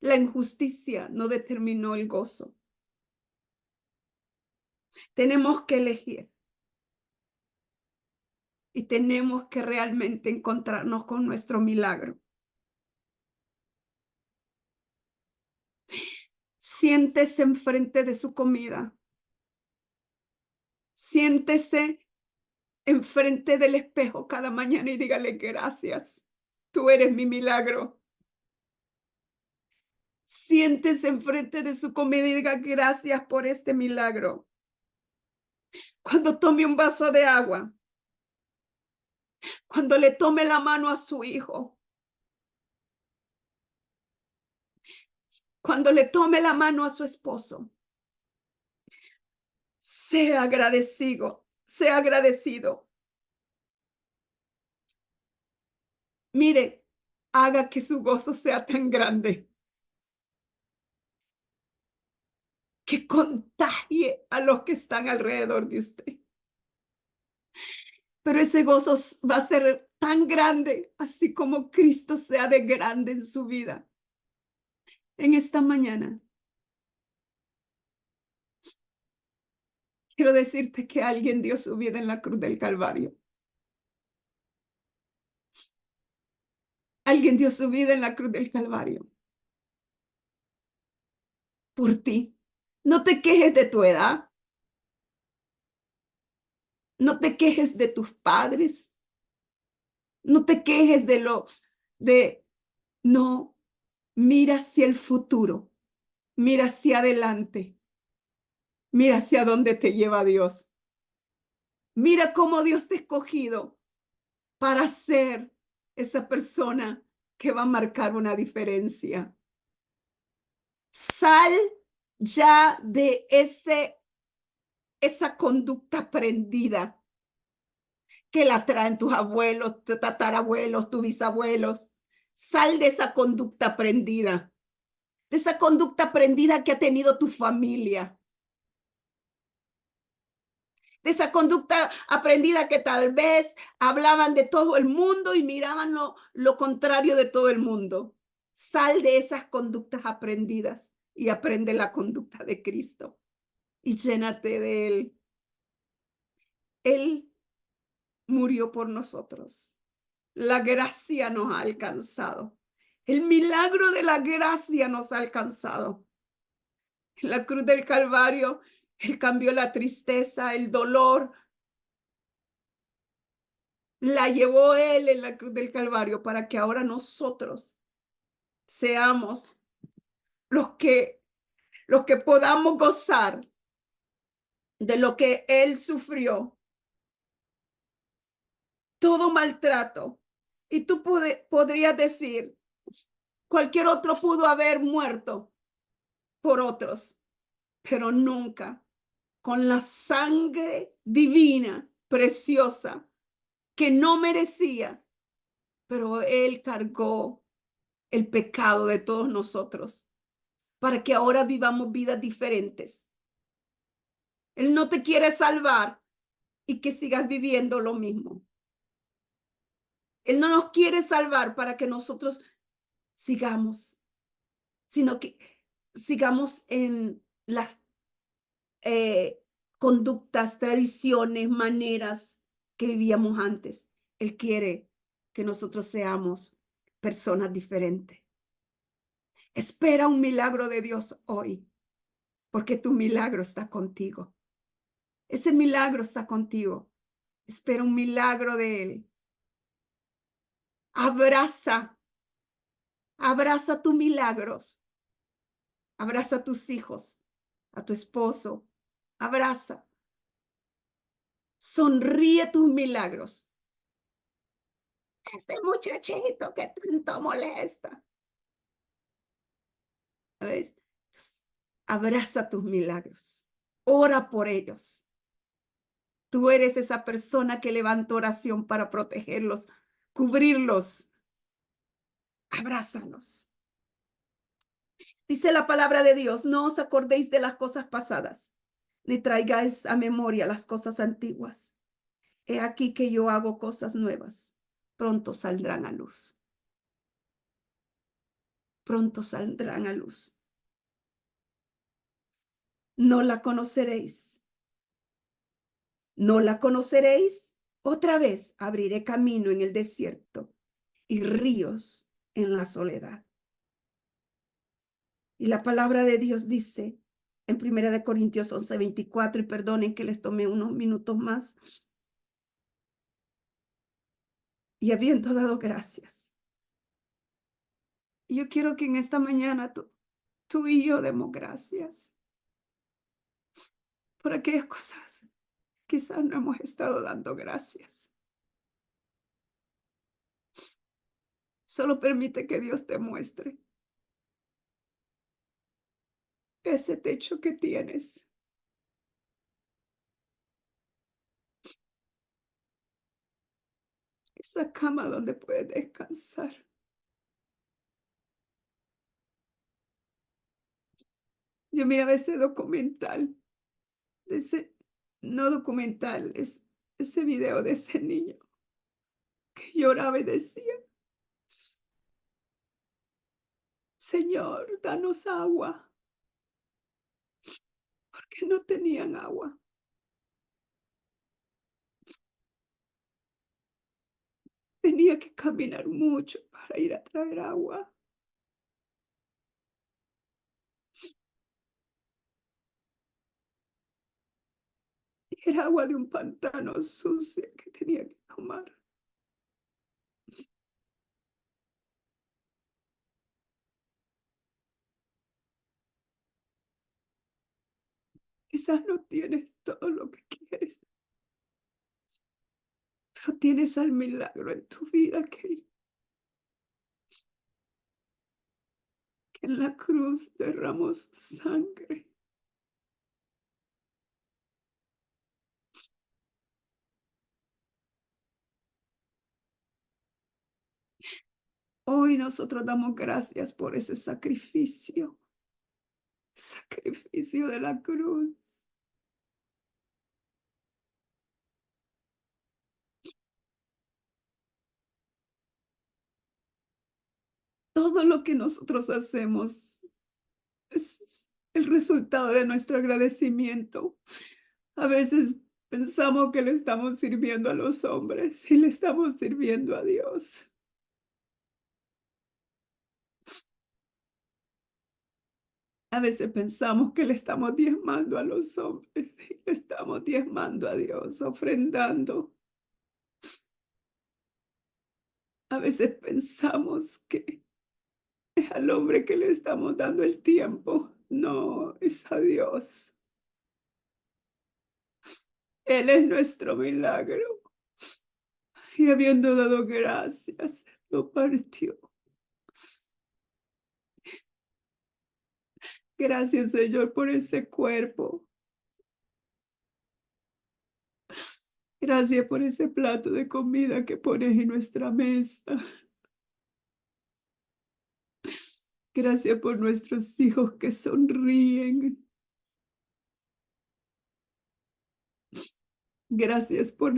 La injusticia no determinó el gozo. Tenemos que elegir y tenemos que realmente encontrarnos con nuestro milagro. Siéntese enfrente de su comida. Siéntese enfrente del espejo cada mañana y dígale gracias. Tú eres mi milagro. Siéntese enfrente de su comida y diga gracias por este milagro. Cuando tome un vaso de agua, cuando le tome la mano a su hijo, cuando le tome la mano a su esposo, sea agradecido, sea agradecido. Mire, haga que su gozo sea tan grande que contagie a los que están alrededor de usted. Pero ese gozo va a ser tan grande, así como Cristo sea de grande en su vida. En esta mañana, quiero decirte que alguien dio su vida en la cruz del Calvario. Alguien dio su vida en la cruz del Calvario. Por ti. No te quejes de tu edad. No te quejes de tus padres. No te quejes no, mira hacia el futuro. Mira hacia adelante. Mira hacia dónde te lleva Dios. Mira cómo Dios te ha escogido para ser esa persona que va a marcar una diferencia. Sal ya de esa conducta aprendida que la traen tus abuelos, tus tatarabuelos, tus bisabuelos. Sal de esa conducta aprendida de esa conducta aprendida que ha tenido tu familia, de esa conducta aprendida que tal vez hablaban de todo el mundo y miraban lo contrario de todo el mundo. Sal de esas conductas aprendidas y aprende la conducta de Cristo y llénate de Él. Él murió por nosotros. La gracia nos ha alcanzado. El milagro de la gracia nos ha alcanzado. En la cruz del Calvario, Él cambió la tristeza, el dolor. La llevó Él en la cruz del Calvario para que ahora nosotros seamos los que podamos gozar de lo que Él sufrió. Todo maltrato. Y tú podrías decir, cualquier otro pudo haber muerto por otros, pero nunca con la sangre divina, preciosa, que no merecía, pero Él cargó el pecado de todos nosotros para que ahora vivamos vidas diferentes. Él no te quiere salvar y que sigas viviendo lo mismo. Él no nos quiere salvar para que nosotros sigamos, sino que sigamos en las conductas, tradiciones, maneras que vivíamos antes. Él quiere que nosotros seamos personas diferentes. Espera un milagro de Dios hoy, porque tu milagro está contigo. Ese milagro está contigo. Espera un milagro de Él. Abraza, abraza tus milagros. Abraza a tus hijos, a tu esposo. Abraza. Sonríe tus milagros. Este muchachito que tanto molesta. ¿Ves? Abraza tus milagros. Ora por ellos. Tú eres esa persona que levanta oración para protegerlos, cubrirlos. Abrázalos. Dice la palabra de Dios, no os acordéis de las cosas pasadas, ni traigáis a memoria las cosas antiguas. He aquí que yo hago cosas nuevas. Pronto saldrán a luz. Pronto saldrán a luz. No la conoceréis. No la conoceréis. Otra vez abriré camino en el desierto y ríos en la soledad. Y la palabra de Dios dice en 1 Corintios 11:24, y perdonen que les tomé unos minutos más. Y habiendo dado gracias. Y yo quiero que en esta mañana tú y yo demos gracias por aquellas cosas. Quizás no hemos estado dando gracias. Solo permite que Dios te muestre ese techo que tienes. Esa cama donde puedes descansar. Yo miraba ese documental, no documental, es ese video de ese niño que lloraba y decía, Señor, danos agua, porque no tenían agua. Tenía que caminar mucho para ir a traer agua. Y era agua de un pantano sucia que tenía que tomar. Quizás no tienes todo lo que quieres, pero tienes al milagro en tu vida que en la cruz derramó su sangre. Hoy nosotros damos gracias por ese sacrificio. sacrificio de la cruz. Todo lo que nosotros hacemos es el resultado de nuestro agradecimiento. A veces pensamos que le estamos sirviendo a los hombres y le estamos sirviendo a Dios. A veces pensamos que le estamos diezmando a los hombres y le estamos diezmando a Dios, ofrendando. A veces pensamos que es al hombre que le estamos dando el tiempo. No, es a Dios. Él es nuestro milagro. Y habiendo dado gracias, lo partió. Gracias, Señor, por ese cuerpo. Gracias por ese plato de comida que pones en nuestra mesa. Gracias por nuestros hijos que sonríen. Gracias por,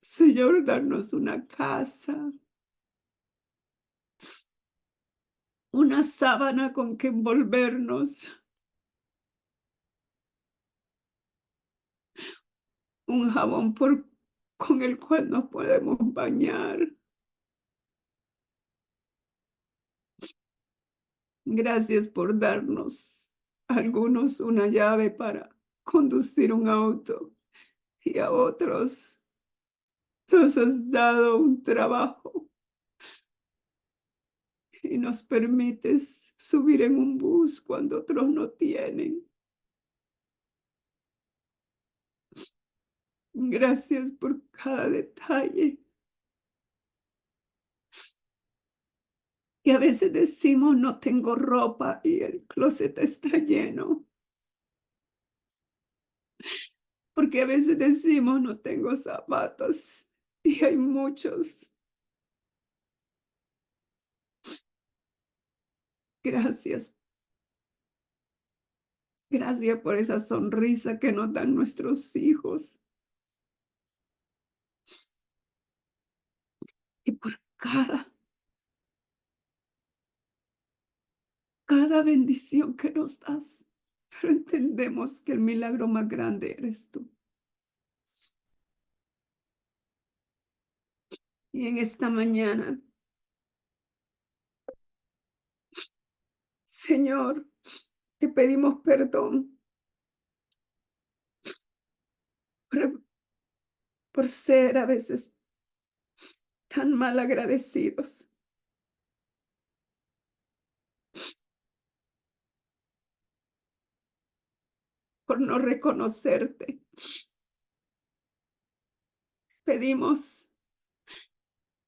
Señor, darnos una casa, una sábana con que envolvernos, un jabón con el cual nos podemos bañar. Gracias por darnos a algunos una llave para conducir un auto y a otros nos has dado un trabajo y nos permites subir en un bus cuando otros no tienen. Gracias por cada detalle. Y a veces decimos, no tengo ropa y el closet está lleno. Porque a veces decimos, no tengo zapatos y hay muchos. Gracias. Gracias por esa sonrisa que nos dan nuestros hijos y por cada bendición que nos das. Pero entendemos que el milagro más grande eres tú. Y en esta mañana, Señor, te pedimos perdón por, por ser a veces tan mal agradecidos, por no reconocerte. Pedimos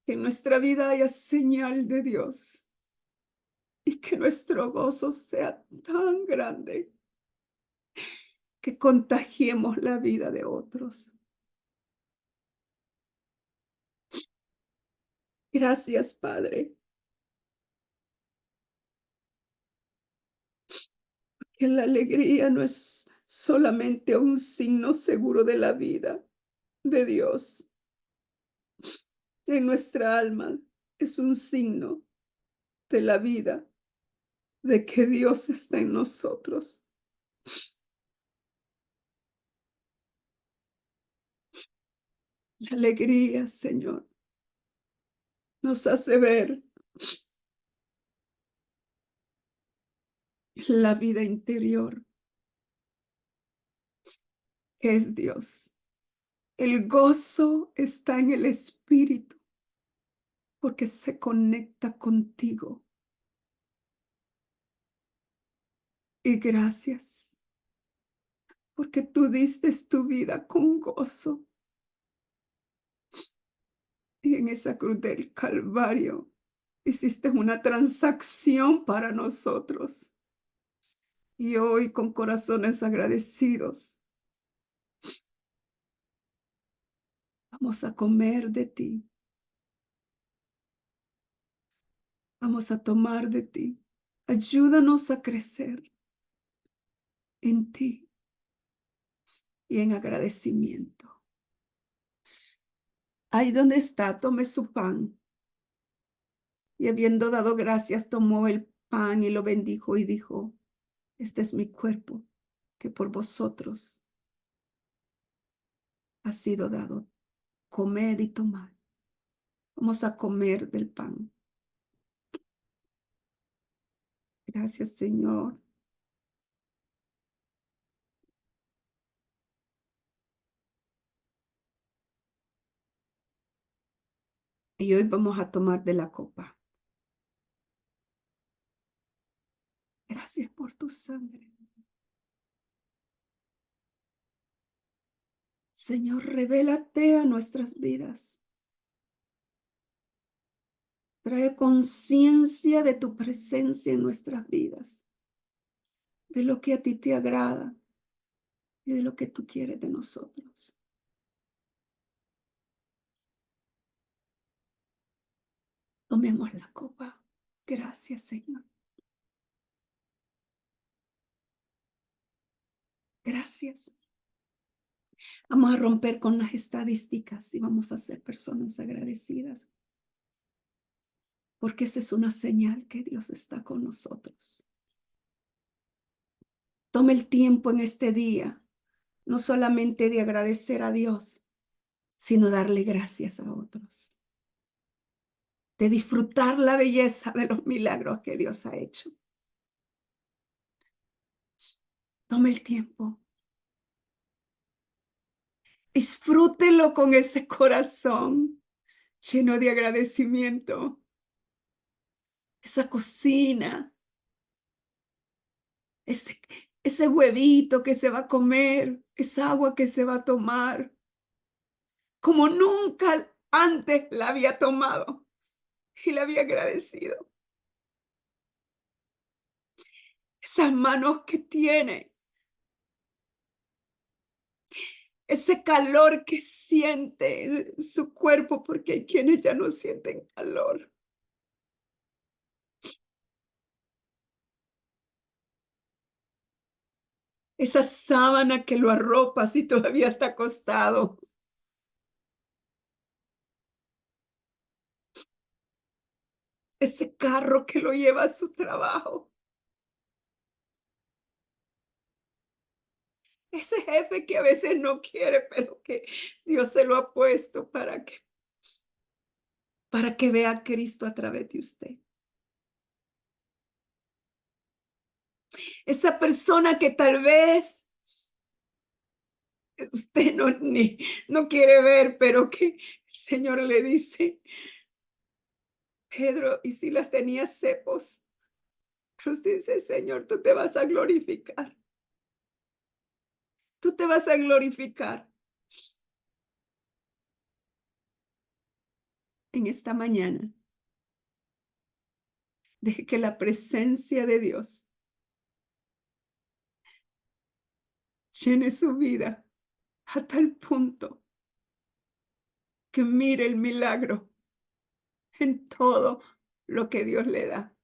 que en nuestra vida haya señal de Dios y que nuestro gozo sea tan grande que contagiemos la vida de otros. Gracias, Padre, que la alegría no es solamente un signo seguro de la vida de Dios en nuestra alma, es un signo de la vida de que Dios está en nosotros. La alegría, Señor, nos hace ver la vida interior que es Dios. El gozo está en el espíritu porque se conecta contigo. Y gracias porque tú diste tu vida con gozo. Y en esa cruz del Calvario hiciste una transacción para nosotros. Y hoy con corazones agradecidos vamos a comer de ti. Vamos a tomar de ti. Ayúdanos a crecer. en ti y en agradecimiento. Ahí donde está, tome su pan. Y habiendo dado gracias, tomó el pan y lo bendijo y dijo: este es mi cuerpo, que por vosotros ha sido dado. Comed y tomad. Vamos a comer del pan. Gracias, Señor. Y hoy vamos a tomar de la copa. Gracias por tu sangre. Señor, revélate a nuestras vidas. Trae conciencia de tu presencia en nuestras vidas, de lo que a ti te agrada y de lo que tú quieres de nosotros. Tomemos la copa. Gracias, Señor. Gracias. Vamos a romper con las estadísticas y vamos a ser personas agradecidas, porque esa es una señal que Dios está con nosotros. Tome el tiempo en este día, no solamente de agradecer a Dios, sino darle gracias a otros, de disfrutar la belleza de los milagros que Dios ha hecho. Tome el tiempo. Disfrútelo con ese corazón lleno de agradecimiento. Esa cocina, ese huevito que se va a comer, esa agua que se va a tomar, como nunca antes la había tomado y la había agradecido. Esas manos que tiene, ese calor que siente su cuerpo, porque hay quienes ya no sienten calor. Esa sábana que lo arropa si todavía está acostado. Ese carro que lo lleva a su trabajo. Ese jefe que a veces no quiere, pero que Dios se lo ha puesto para que vea a Cristo a través de usted. Esa persona que tal vez usted no quiere ver, pero que el Señor le dice: Pedro y Silas tenían cepos, pero usted dice: Señor, tú te vas a glorificar. Tú te vas a glorificar. En esta mañana, deje que la presencia de Dios llene su vida a tal punto que mire el milagro en todo lo que Dios le da.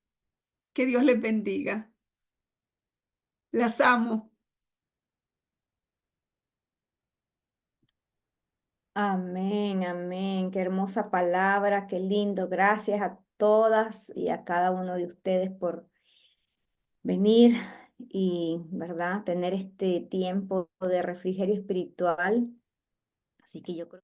Que Dios les bendiga. Las amo. Amén, amén. Qué hermosa palabra, qué lindo. Gracias a todas y a cada uno de ustedes por venir y, ¿verdad?, tener este tiempo de refrigerio espiritual. Así que yo creo